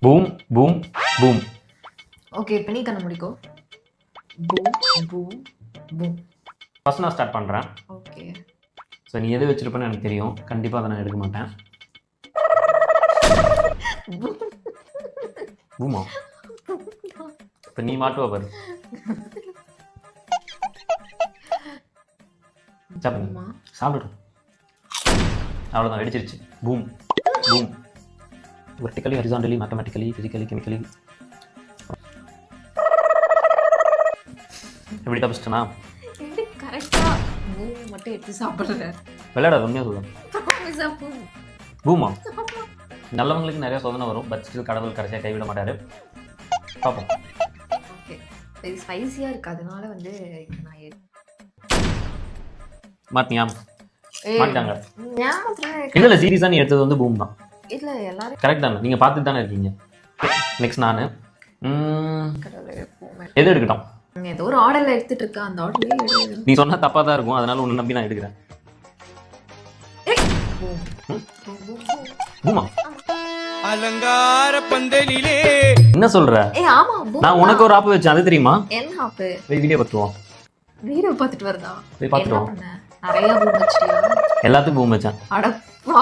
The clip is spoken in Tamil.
Boom boom boom. ஓகே இப்போ நீ கண்ண முடிக்கோ. Boom boom boom. ஃபர்ஸ்ட் நான் ஸ்டார்ட் பண்ணுறேன். ஓகே. ஸோ நீ எது வச்சிருப்பேன்னு எனக்கு தெரியும். கண்டிப்பாக அதை நான் எடுக்க மாட்டேன். பூமா இப்போ நீ மாட்டுவ பாரு. சாப்பிடுமா சாப்பிடும். அவ்வளோதான் வெடிச்சிருச்சு. Boom boom. Vertically horizontally mathematically physically chemically. எப்படி தப்பிச்சிட்டனா? எப்படி கரெக்டாக பூம் மட்டும் எடுத்து சாப்பிட்றேன். விளையாட உண்மையாக சொல்லுவேன். பூமா நல்லவங்களுக்கு நிறைய சோதனை வரும். பட் ஸ்டில் கடவுள் கடைசியாக கைவிட மாட்டார். பார்ப்போம். ஓகே இது ஸ்பைசியாக இருக்குது. அதனால வந்து நான் மாட்டியா? மாட்டாங்க. ஞாபகத்தில் இல்லை சீரியஸாக நீ எடுத்தது வந்து பூம் தான். இல்லை எல்லாரும் கரெக்ட் தானே? நீங்கள் பார்த்துட்டு தானே இருக்கீங்க. நெக்ஸ்ட் நான் எது எடுக்கட்டும்? ஏதோ ஒரு ஆர்டரில் எடுத்துட்டு இருக்கேன். அந்த ஆர்டர்லேயே நீ சொன்னால் தப்பாக தான் இருக்கும். அதனால உன்னை நம்பி நான் எடுக்கிறேன். பூமா அலங்கார பந்தலிலே என்ன சொல்ற? ஆமா நான் உனக்கு ஒரு ஆப்பு வச்சேன். அது தெரியுமா? என்ன ஆப்பு? வீடியோ பார்த்துருவோம். வீடியோ பார்த்துட்டு வருதா? போய் பார்த்துருவோம். நிறைய பூம் வச்சியா? எல்லாத்துக்கும் பூம் வச்சேன். அடப்பா